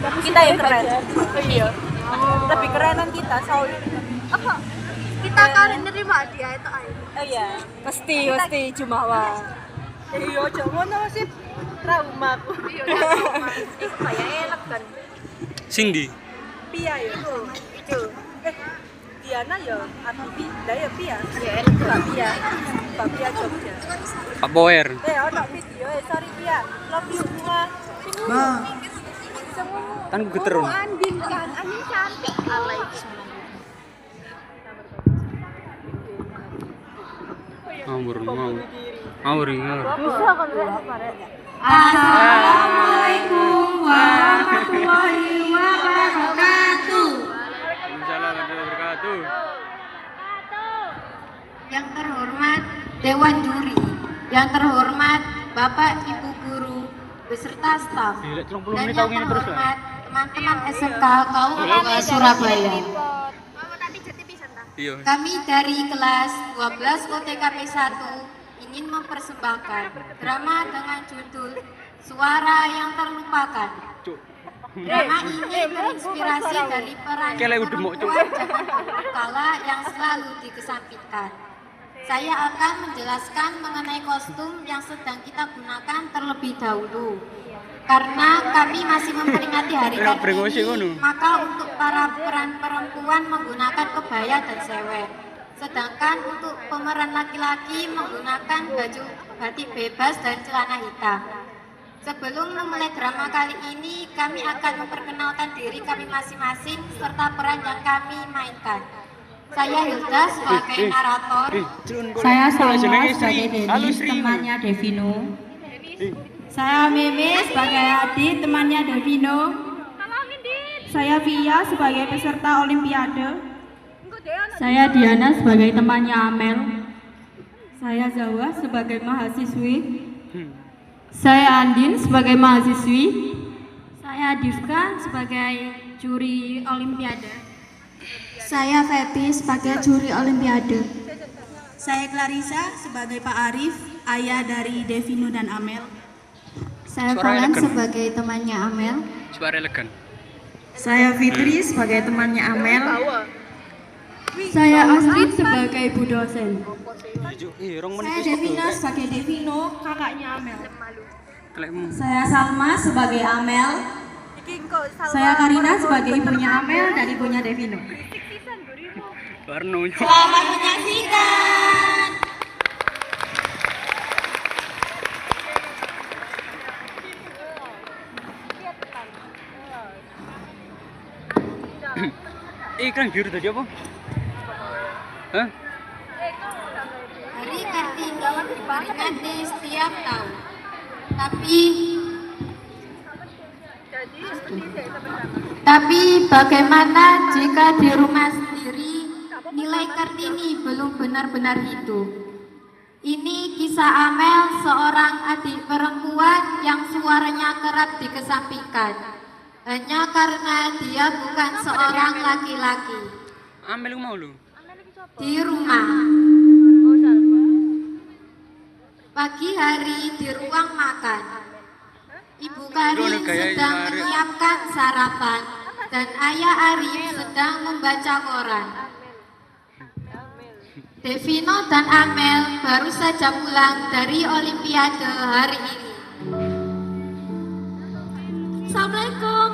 Kita yang keren. Iya. Lebih kerenan kita, Saul. Kita kan nerima dia itu ayo. Oh iya, mesti Jumawa. Iya, ngono sih trauma aku. Iya, trauma. Kayak enak kan. Cindy. Pia ya. Itu. Diana ya, atau Pinda ya Pia. Ya, enak. Mbak Pia Jogja. Pak Boer. Ono video, sorry Pia. Love you semua. Bang. Kan geterun. Andin kan, Andin cantik. Alay. Ngawur. Bisa kan kemarin. Assalamualaikum warahmatullahi wabarakatuh. Waalaikumsalam warahmatullahi wabarakatuh. Yang terhormat Dewan Juri, yang terhormat Bapak Ibu Guru beserta staf, dan yang terhormat teman-teman SMK Kaum Surabaya. Iya. Kami dari kelas 12 OTKP 1 ingin mempersembahkan drama dengan judul Suara yang Terlupakan. Drama ini terinspirasi dari peran perempuan zaman dahulu kala yang selalu dikesampingkan. Saya akan menjelaskan mengenai kostum yang sedang kita gunakan terlebih dahulu. Karena kami masih memperingati hari Kartini, maka untuk para peran perempuan menggunakan kebaya dan sewek. Sedangkan untuk pemeran laki-laki menggunakan baju batik bebas dan celana hitam. Sebelum memulai drama kali ini, kami akan memperkenalkan diri kami masing-masing serta peran yang kami mainkan. Saya Hilda sebagai narator. Saya Salma sebagai Denis, temannya Devino. Saya Meme sebagai adik, temannya Devino. Saya Via sebagai peserta Olimpiade. Saya Diana sebagai temannya Amel. Saya Zawa sebagai mahasiswi. Saya Andin sebagai mahasiswi. Saya Divka sebagai juri Olimpiade. Saya Febi sebagai juri Olimpiade. Saya Clarissa sebagai Pak Arif, ayah dari Devino dan Amel. Saya Falan sebagai temannya Amel. Suara elegan. Saya Fitri sebagai temannya Amel. Saya Astrid sebagai bu dosen. Saya Devina sebagai Devino, kakaknya Amel. Saya Salma sebagai Amel. Saya Karina sebagai ibunya Amel dan ibunya Devino. Selamat menyaksikan. Iklan biru tadi apa? Hah? Hari Kartini diperingati setiap tahun. Tapi bagaimana jika di rumah sendiri nilai Kartini belum benar-benar hidup? Ini kisah Amel, seorang adik perempuan yang suaranya kerap dikesampingkan hanya karena dia bukan seorang laki-laki. Amel mau lu? Di rumah. Pagi hari di ruang makan, Ibu Karin sedang menyiapkan sarapan dan Ayah Arif sedang membaca koran. Devino dan Amel baru saja pulang dari Olimpiade hari ini. Assalamualaikum.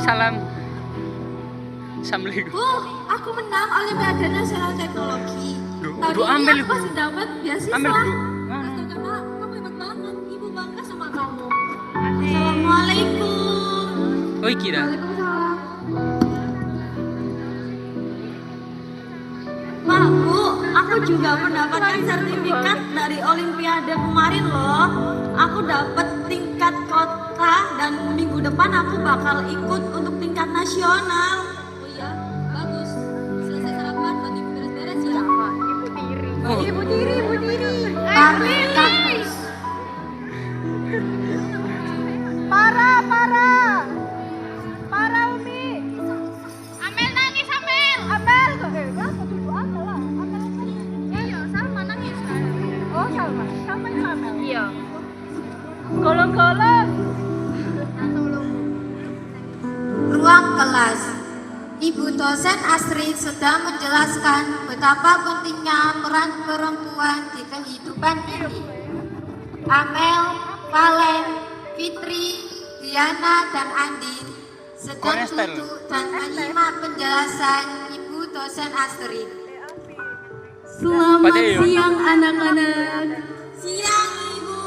Salam. Assalamualaikum. Bu, aku menang Olimpiade Nasional Teknologi. Tahun ini aku masih dapat beasiswa. Amel dulu. Karena kamu hebat banget, Ibu bangga sama kamu. Assalamualaikum. Oi kira. Waalaikumsalam. Pak, Bu, aku juga mendapatkan sertifikat dari Olimpiade kemarin loh. Aku dapat tingkat kota dan minggu depan aku bakal ikut untuk tingkat nasional. Oh iya, bagus. Selesai sarapan, nanti beres-beres ya. Ibu diri. Kampus. Para Umi. Amel nangis, Amel. Amel kok aku dulu Amel lah. Amel apa? Iya, Salma nangis. Oh, Salma. Sama Amel. Iya. Golong-golong. ruang kelas. Ibu dosen Astrid sedang menjelaskan betapa pentingnya peran perempuan di kehidupan ini. Amel, Valen, Fitri, Diana, dan Andin sedang duduk dan menyimak penjelasan Ibu dosen Astrid. Selamat siang anak-anak. Siang Ibu.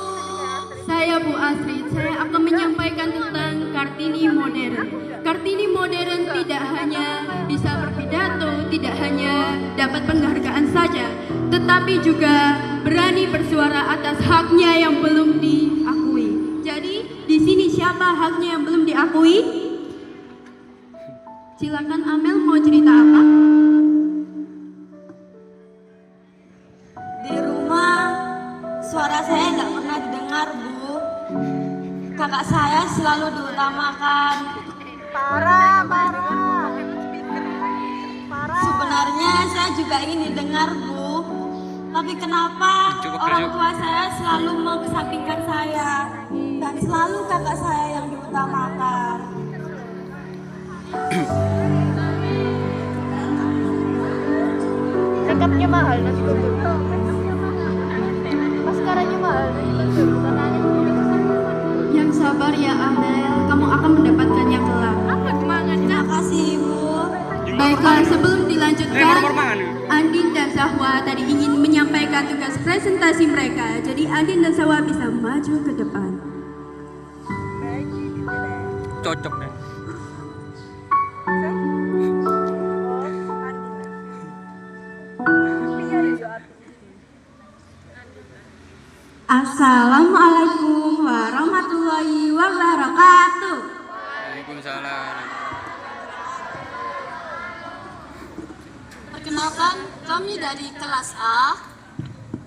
Saya Bu Astrid. Saya akan menyampaikan tentang Kartini modern. Kartini modern tidak hanya bisa berpidato, tidak hanya dapat penghargaan saja, tetapi juga berani bersuara atas haknya yang belum diakui. Jadi di sini siapa haknya yang belum diakui? Silakan Amel, mau cerita apa? Di rumah suara saya nggak pernah didengar, Bu. Kakak saya selalu diutamakan. Parah. Sebenarnya saya juga ingin didengar, Bu. Tapi kenapa orang tua saya selalu mengesampingkan saya dan selalu kakak saya yang diutamakan? Makeupnya mahal nasi bubur. Maskaranya mahal nasi bubur. Yang sabar ya Amel, kamu akan mendapatkannya kelak. Terima kasih, Ibu. Baiklah, sebelum dilanjutkan, Andin dan Zahwa tadi ingin menyampaikan tugas presentasi mereka. Jadi Andin dan Zahwa bisa maju ke depan. Cocok deh. Assalamualaikum warahmatullahi wabarakatuh. Waalaikumsalam. Perkenalkan, kami dari kelas A.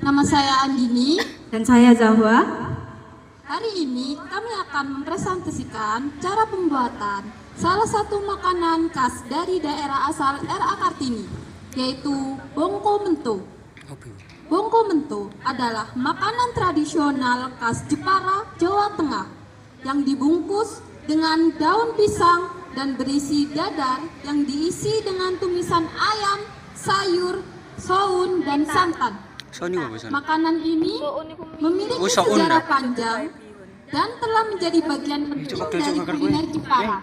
Nama saya Andini. Dan saya Zahwa. Hari ini kami akan mempresentasikan cara pembuatan salah satu makanan khas dari daerah asal RA Kartini, yaitu bongko mento. Bongko mento adalah makanan tradisional khas Jepara, Jawa Tengah yang dibungkus dengan daun pisang dan berisi dadar yang diisi dengan tumisan ayam, sayur, soun, dan santan. Makanan ini memiliki sejarah panjang dan telah menjadi bagian penting dari kuliner Jepara.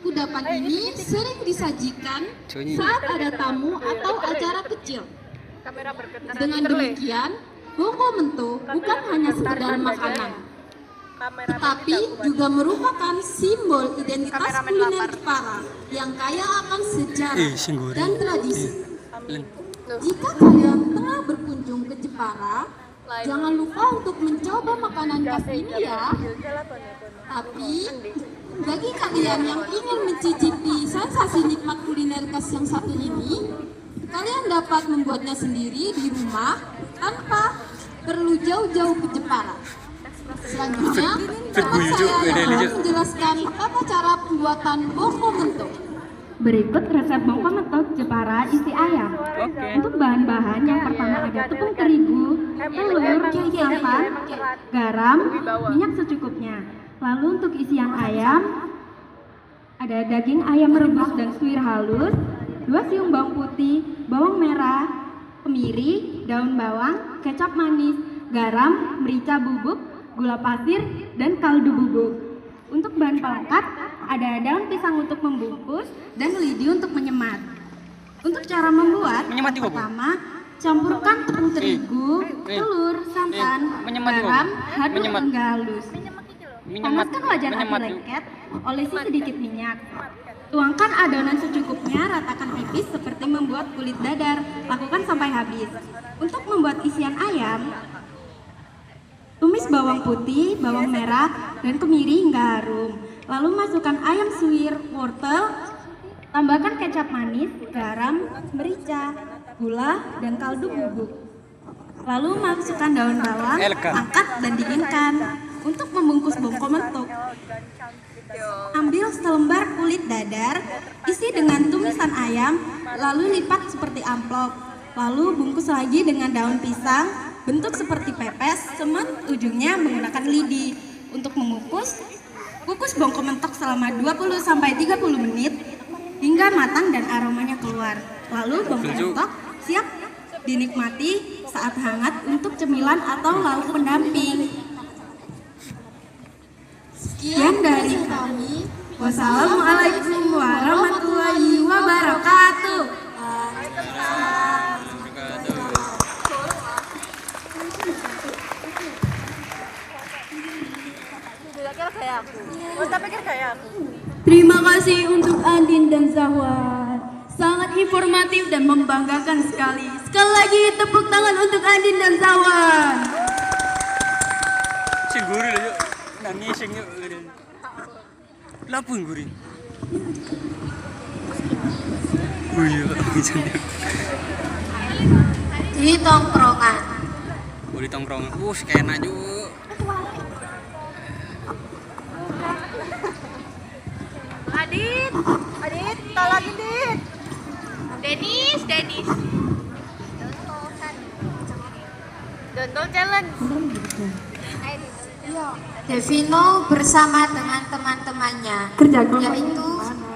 Kudapan ini sering disajikan saat ada tamu atau acara kecil. Dengan demikian, bongko mento bukan hanya sekedar makanan, tetapi juga merupakan simbol identitas kuliner Jepara yang kaya akan sejarah dan tradisi. Jika kalian tengah berkunjung ke Jepara, jangan lupa untuk mencoba makanan khas ini ya. Tapi bagi kalian yang ingin mencicipi sensasi nikmat kuliner khas yang satu ini, kalian dapat membuatnya sendiri di rumah tanpa perlu jauh-jauh ke Jepara. Selanjutnya, teman saya yang akan menjelaskan tata cara pembuatan bongko mento. Berikut resep bongko mento Jepara isi ayam. Untuk bahan-bahan yang pertama ada tepung terigu, telur, santan, garam, minyak secukupnya. Lalu untuk isian ayam ada daging ayam rebus dan suwir halus, 2 siung bawang putih, bawang merah, kemiri, daun bawang, kecap manis, garam, merica bubuk, gula pasir, dan kaldu bubuk. Untuk bahan pelengkap ada daun pisang untuk membungkus dan lidi untuk menyemat. Untuk cara membuat, pertama campurkan tepung terigu, telur, santan, garam, aduk hingga halus. Panaskan wajan api lengket, olesi sedikit minyak. Tuangkan adonan secukupnya, ratakan tipis seperti membuat kulit dadar. Lakukan sampai habis. Untuk membuat isian ayam, tumis bawang putih, bawang merah, dan kemiri hingga harum. Lalu masukkan ayam suwir, wortel, tambahkan kecap manis, garam, merica, gula, dan kaldu bubuk. Lalu masukkan daun bawang, angkat dan dinginkan. Untuk membungkus bongko mento, ambil selembar kulit dadar, isi dengan tumisan ayam, lalu lipat seperti amplop. Lalu bungkus lagi dengan daun pisang, bentuk seperti pepes, semut ujungnya menggunakan lidi. Untuk mengukus, Kukus bongko mentok selama 20-30 menit hingga matang dan aromanya keluar. Lalu bongko mentok siap dinikmati saat hangat untuk cemilan atau lauk pendamping. Sekian dari kami. Wassalamualaikum warahmatullahi wabarakatuh. Kayak aku. Oh, tak pikir kayak aku. Terima kasih untuk Andin dan Zahwan. Sangat informatif dan membanggakan sekali. Sekali lagi tepuk tangan untuk Andin dan Zahwan. Sing gurih lah yuk. Nangis sing yuk. Lapu yang gurih. Oh iya, Di tongkrongan. di tongkrongan. Kena juga. Adit, tolongin Dit. Denis. Dondol challenge. Devino bersama dengan teman-temannya, yaitu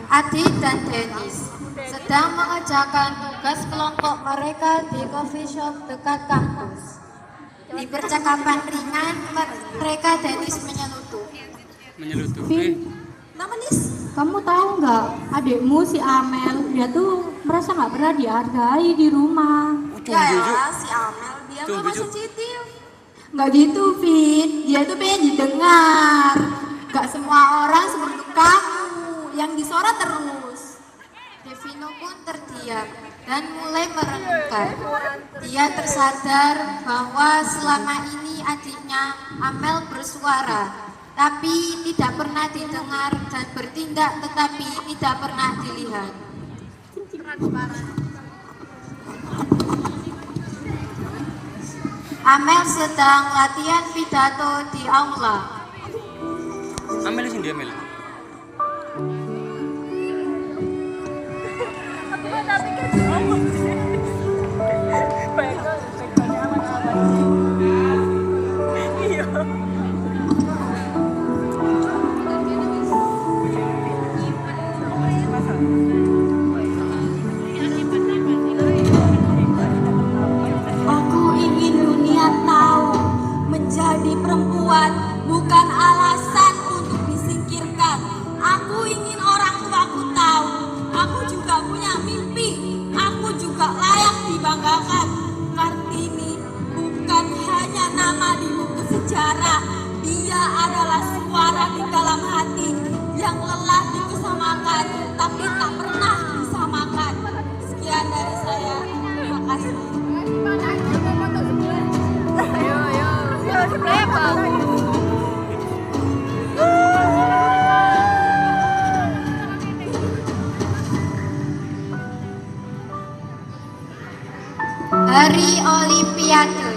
Adit dan Denis, sedang mengerjakan tugas kelompok mereka di coffee shop dekat kampus. Di percakapan ringan, mereka Denis menyelutup. Nis, kamu tahu nggak adikmu si Amel, dia tuh merasa nggak pernah dihargai di rumah. Ya, si Amel dia memang sensitif. Nggak gitu, Fit. Dia tuh pengen didengar. Gak semua orang seperti kamu yang disorot terus. Devino pun terdiam dan mulai merenungkan. Dia tersadar bahwa selama ini adiknya Amel bersuara, tapi tidak pernah didengar, dan bertindak tetapi tidak pernah dilihat. Amel sedang latihan pidato di aula. Amel sini Amel. Aku ingin dunia tahu, menjadi perempuan bukan alasan untuk disingkirkan. Aku ingin orang tuaku tahu, aku juga punya mimpi, aku juga layak dibanggakan. Kartini bukan hanya nama di buku sejarah, dia adalah suara di dalam hati yang lelah dikesamakan, tapi tak pernah disamakan. Sekian dari saya, terima kasih. Hari Olimpiade.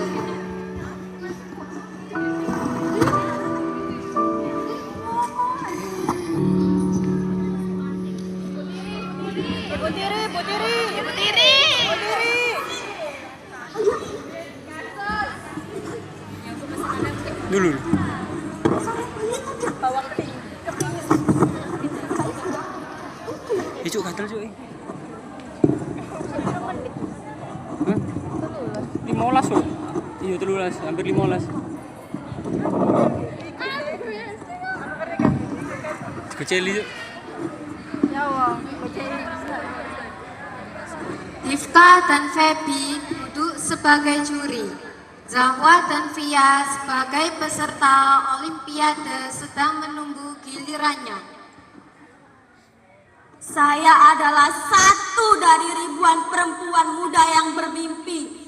Ibu tiri. Dulu. Cuk gatel cuk. 15 kok. Iya 13, hampir 15. Kecil itu. Tifka dan Feby duduk sebagai juri. Zahwa dan Via sebagai peserta Olimpiade sedang menunggu gilirannya. Saya adalah satu dari ribuan perempuan muda yang bermimpi.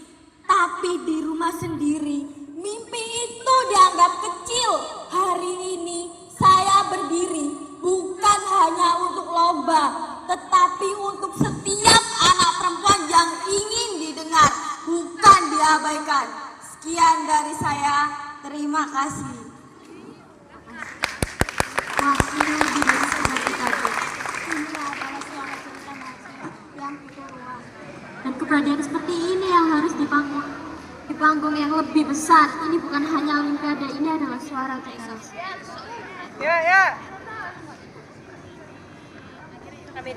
Tapi di rumah sendiri, mimpi itu dianggap kecil. Hari ini saya berdiri bukan hanya untuk lomba, tetapi untuk setiap anak perempuan yang ingin didengar, bukan diabaikan. Sekian dari saya, terima kasih. Wah, ini lebih dari seperti tadi. Dan keberadaan seperti ini yang harus di panggung yang lebih besar. Ini bukan hanya Olimpiade, ini adalah suara kita. Ya. Sini.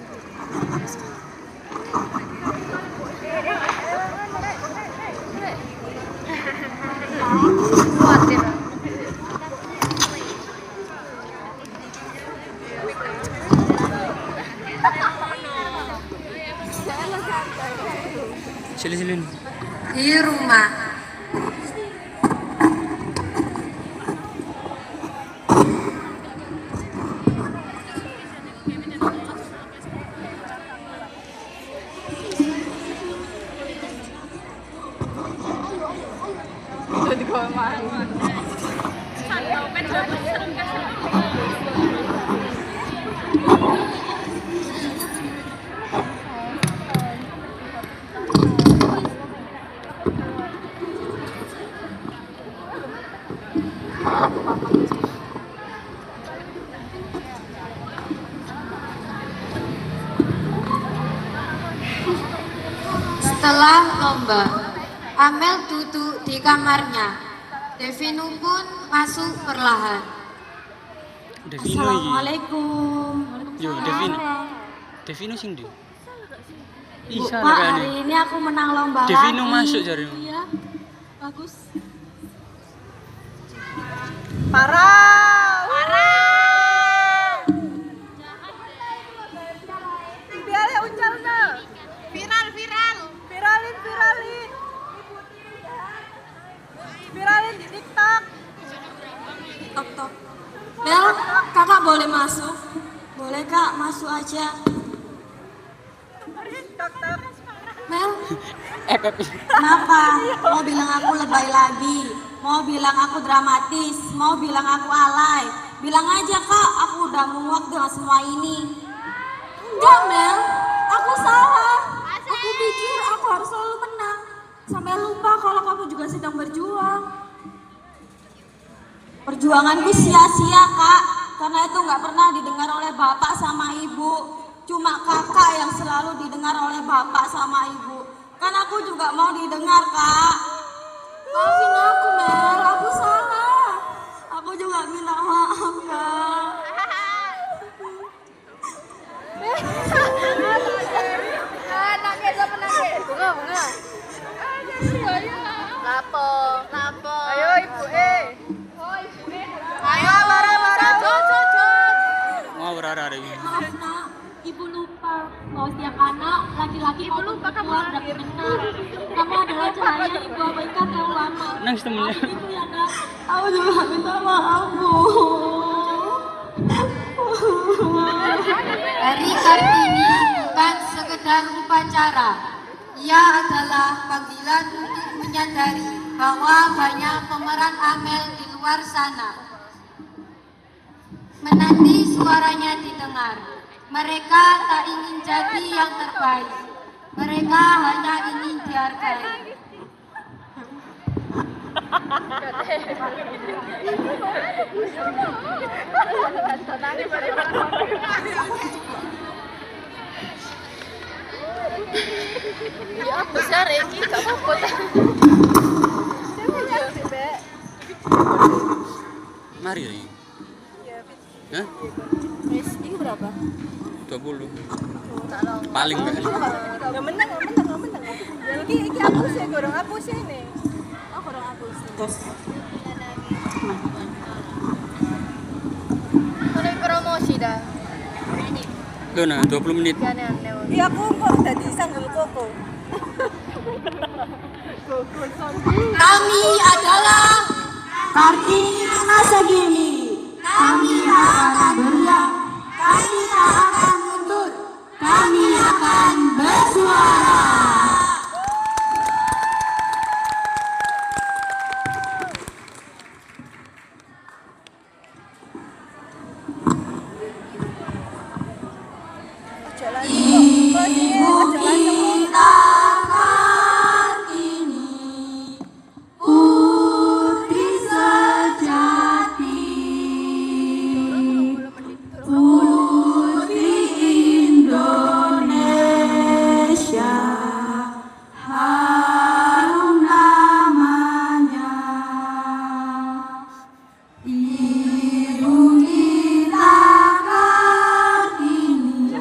Di rumah. Setelah lomba, Amel duduk di kamarnya. Devinu pun masuk perlahan. Assalamualaikum. Yo, Devinu sing ndi? Bu, Pak, hari ini aku menang lomba Devinu lagi. masuk jare. Iya, bagus. Parah. Biar uncalna. Viralin. Viralin di TikTok. Tok. Mel, kakak boleh masuk? Boleh kak, masuk aja. Tok. Mel, kenapa? Mau bilang aku lebay lagi? Mau bilang aku dramatis? Mau bilang aku alay? Bilang aja kak, aku udah muak dengan semua ini. Enggak Mel, aku salah. Aku pikir aku harus selalu menang. Sampai lupa kalau kamu juga sedang berjuang. Perjuanganku sia-sia kak, karena itu nggak pernah didengar oleh bapak sama ibu. Cuma kakak yang selalu didengar oleh bapak sama ibu. Kan aku juga mau didengar kak. Maafin aku Mel, aku salah. Aku juga minta maaf kak. Nangis. Bunga. Lapo. Ayo ibu Ayo marah. Mau berada ini. Maaf nak, ibu lupa bahwa setiap anak laki-laki maupun perempuan dapat benar. Kamu adalah cahaya ibu abaikan yang lama. Nangis temennya. Maafin ibu ya nak. Aku juga minta maaf bu. Hari Kartini bukan sekedar upacara. Ia adalah panggilan untuk menyadari bahwa banyak pemeran Amel di luar sana. Menanti suaranya didengar. Mereka tak ingin jadi yang terbaik. Mereka hanya ingin dihargai. Ya besar ini gak apa-apa. Mari ya. Hah? Ini berapa? 20. Paling enggak. Nggak menang. Iki aku sih, gorong aku sih ini. Oh, gorong aku sih. Mulai promosi dah. Loh nah, 20 menit. Iya aku kok tadi sanggul koko. Kami adalah Kartini Masagini. Kami akan beriak. Kami tak akan mundur. Kami akan bersuara. Ibu kita Kartini, putri sejati, putri Indonesia, harum namanya. Ibu kita Kartini,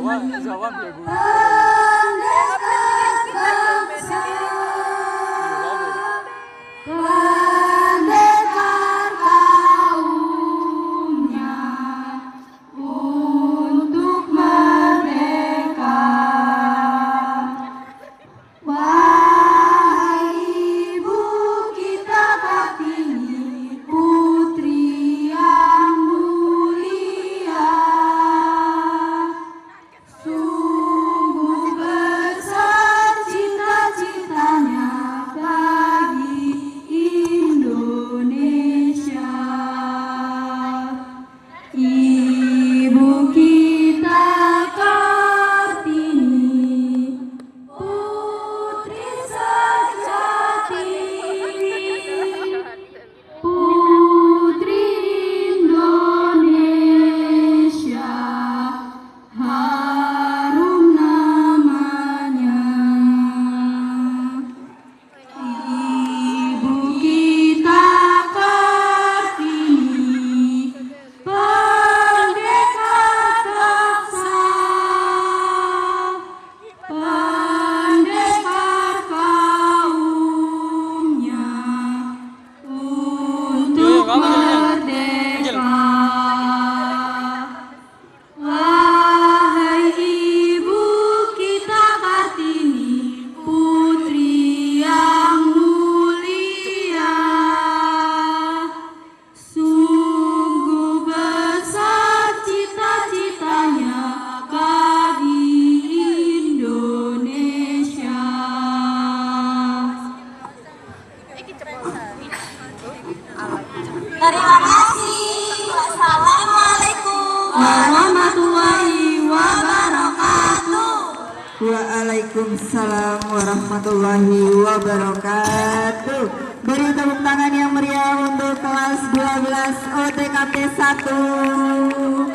Waalaikumsalam warahmatullahi wabarakatuh. Beri tepuk tangan yang meriah untuk kelas 12 OTKP 1.